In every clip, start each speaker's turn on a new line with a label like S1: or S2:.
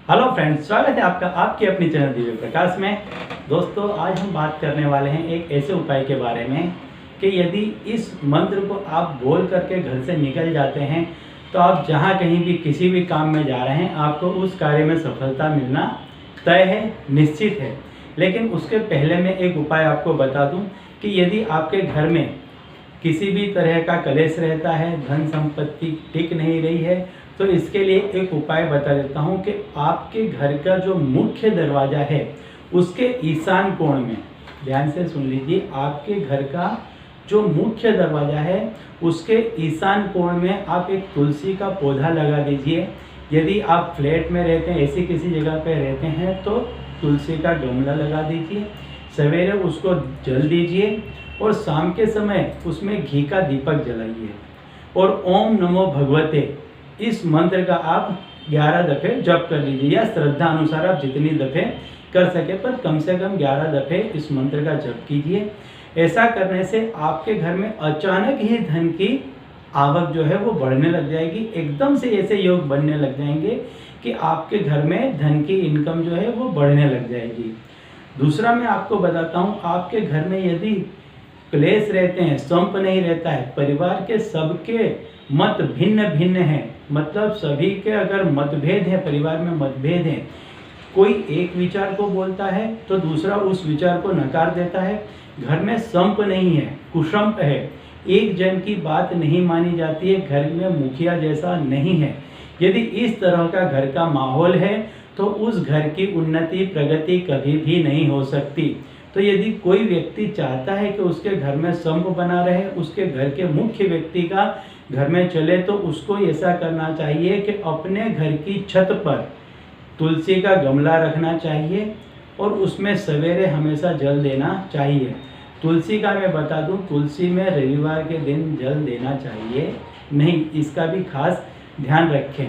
S1: Hello friends, स्वागत है आपका आपके अपनी चैनल दिव्य प्रकाश में। दोस्तों, आज हम बात करने वाले हैं एक ऐसे उपाय के बारे में कि यदि इस मंत्र को आप बोल करके घर से निकल जाते हैं तो आप जहां कहीं भी किसी भी काम में जा रहे हैं आपको उस कार्य में सफलता मिलना तय है, निश्चित है। लेकिन उसके पहले मैं एक उपाय आपको बता दूं कि यदि आपके घर में किसी भी तरह का कलेश रहता है, धन संपत्ति टिक नहीं रही है, तो इसके लिए एक उपाय बता देता हूँ कि आपके घर का जो मुख्य दरवाज़ा है उसके ईशान कोण में, ध्यान से सुन लीजिए, आपके घर का जो मुख्य दरवाज़ा है उसके ईशान कोण में आप एक तुलसी का पौधा लगा दीजिए। यदि आप फ्लैट में रहते हैं, ऐसी किसी जगह पर रहते हैं, तो तुलसी का गमला लगा दीजिए, सवेरे उसको जल दीजिए और शाम के समय उसमें घी का दीपक जलाइए और ओम नमो भगवते इस मंत्र का आप 11 दफ़े जप कर लीजिए, या श्रद्धा अनुसार आप जितनी दफ़े कर सके, पर कम से कम 11 दफ़े इस मंत्र का जप कीजिए। ऐसा करने से आपके घर में अचानक ही धन की आवक जो है वो बढ़ने लग जाएगी। एकदम से ऐसे योग बनने लग जाएंगे कि आपके घर में धन की इनकम जो है वो बढ़ने लग जाएगी। दूसरा मैं आपको बताता हूँ, आपके घर में यदि क्लेश रहते हैं, संप नहीं रहता है, परिवार के सबके मत भिन्न भिन्न हैं, मतलब सभी के अगर मतभेद है, परिवार में मतभेद है, कोई एक विचार को बोलता है तो दूसरा उस विचार को नकार देता है, घर में संप नहीं है, कुसंप है, एक जन की बात नहीं मानी जाती है, घर में मुखिया जैसा नहीं है, यदि इस तरह का घर का माहौल है तो उस घर की उन्नति प्रगति कभी भी नहीं हो सकती। तो यदि कोई व्यक्ति चाहता है कि उसके घर में संप बना रहे, उसके घर के मुख्य व्यक्ति का घर में चले, तो उसको ऐसा करना चाहिए कि अपने घर की छत पर तुलसी का गमला रखना चाहिए और उसमें सवेरे हमेशा जल देना चाहिए। तुलसी का मैं बता दूं, तुलसी में रविवार के दिन जल देना चाहिए नहीं, इसका भी खास ध्यान रखें।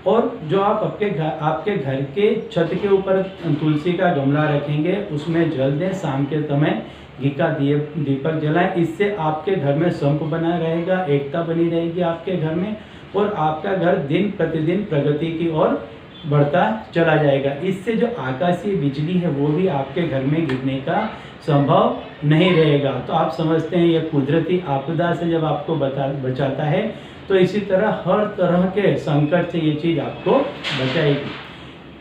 S1: और जो आप आपके घर के छत के ऊपर तुलसी का गमला रखेंगे उसमें जल दें, शाम के समय घी का दीपक जलाएं। इससे आपके घर में संप बना रहेगा, एकता बनी रहेगी आपके घर में, और आपका घर दिन प्रतिदिन प्रगति की ओर बढ़ता चला जाएगा। इससे जो आकाशीय बिजली है वो भी आपके घर में गिरने का संभव नहीं रहेगा। तो आप समझते हैं ये कुदरती आपदा से जब आपको बचाता है, तो इसी तरह हर तरह के संकट से ये चीज़ आपको बचाएगी।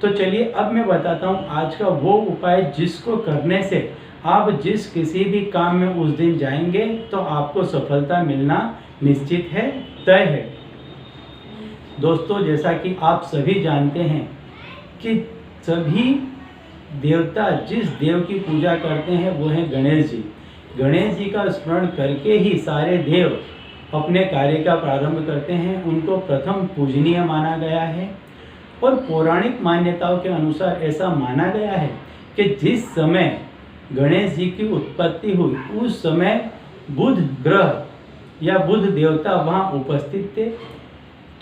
S1: तो चलिए अब मैं बताता हूँ आज का वो उपाय जिसको करने से आप जिस किसी भी काम में उस दिन जाएंगे तो आपको सफलता मिलना निश्चित है, तय है। दोस्तों, जैसा कि आप सभी जानते हैं कि सभी देवता जिस देव की पूजा करते हैं वो है गणेश जी। गणेश जी का स्मरण करके ही सारे देव अपने कार्य का प्रारंभ करते हैं, उनको प्रथम पूजनीय माना गया है। और पौराणिक मान्यताओं के अनुसार ऐसा माना गया है कि जिस समय गणेश जी की उत्पत्ति हुई उस समय बुध ग्रह या बुध देवता वहाँ उपस्थित थे,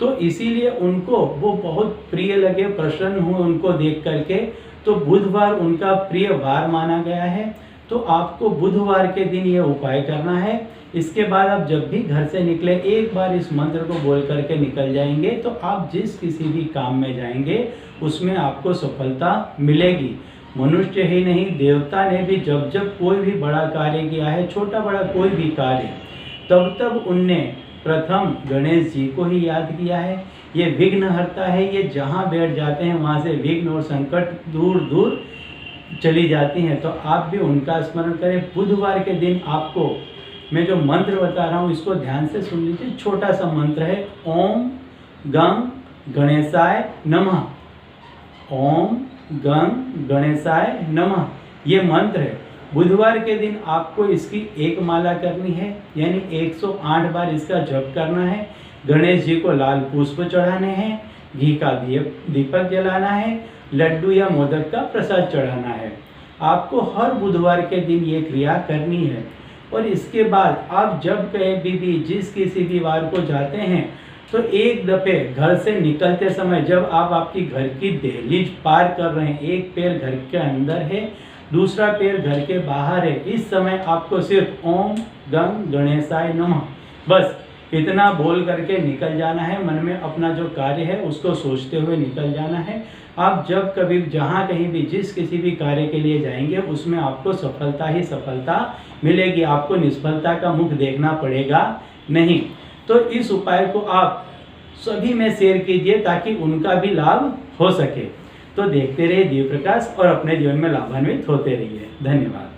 S1: तो इसीलिए उनको वो बहुत प्रिय लगे, प्रसन्न हुए उनको देख करके, तो बुधवार उनका प्रिय वार माना गया है। तो आपको बुधवार के दिन ये उपाय करना है। इसके बाद आप जब भी घर से निकले एक बार इस मंत्र को बोल करके निकल जाएंगे तो आप जिस किसी भी काम में जाएंगे उसमें आपको सफलता मिलेगी। मनुष्य ही नहीं, देवता ने भी जब जब कोई भी बड़ा कार्य किया है, छोटा बड़ा कोई भी कार्य, तब तब उनने प्रथम गणेश जी को ही याद किया है। ये विघ्नहर्ता है, ये जहाँ बैठ जाते हैं वहाँ से विघ्न और संकट दूर दूर चली जाती हैं। तो आप भी उनका स्मरण करें। बुधवार के दिन आपको मैं जो मंत्र बता रहा हूँ इसको ध्यान से सुन लीजिए। छोटा सा मंत्र है, ओम गं गणेशाय नमः। ओम गं गणेशाय नमः, ये मंत्र है। बुधवार के दिन आपको इसकी एक माला करनी है, यानी 108 बार इसका जप करना है। गणेश जी को लाल पुष्प चढ़ाने हैं, घी का दीपक जलाना है, लड्डू या मोदक का प्रसाद चढ़ाना है। आपको हर बुधवार के दिन ये क्रिया करनी है। और इसके बाद आप जब कहीं भी जिस किसी भी वार को जाते हैं तो एक दफ़े घर से निकलते समय जब आप आपकी घर की दहलीज पार कर रहे हैं, एक पैर घर के अंदर है, दूसरा पैर घर के बाहर है, इस समय आपको सिर्फ ओम गं गणेशाय नमः बस इतना बोल करके निकल जाना है, मन में अपना जो कार्य है उसको सोचते हुए निकल जाना है। आप जब कभी जहाँ कहीं भी जिस किसी भी कार्य के लिए जाएंगे उसमें आपको सफलता ही सफलता मिलेगी, आपको निष्फलता का मुख देखना पड़ेगा नहीं। तो इस उपाय को आप सभी में शेयर कीजिए ताकि उनका भी लाभ हो सके। तो देखते रहिए दिव्य प्रकाश और अपने जीवन में लाभान्वित होते रहिए। धन्यवाद।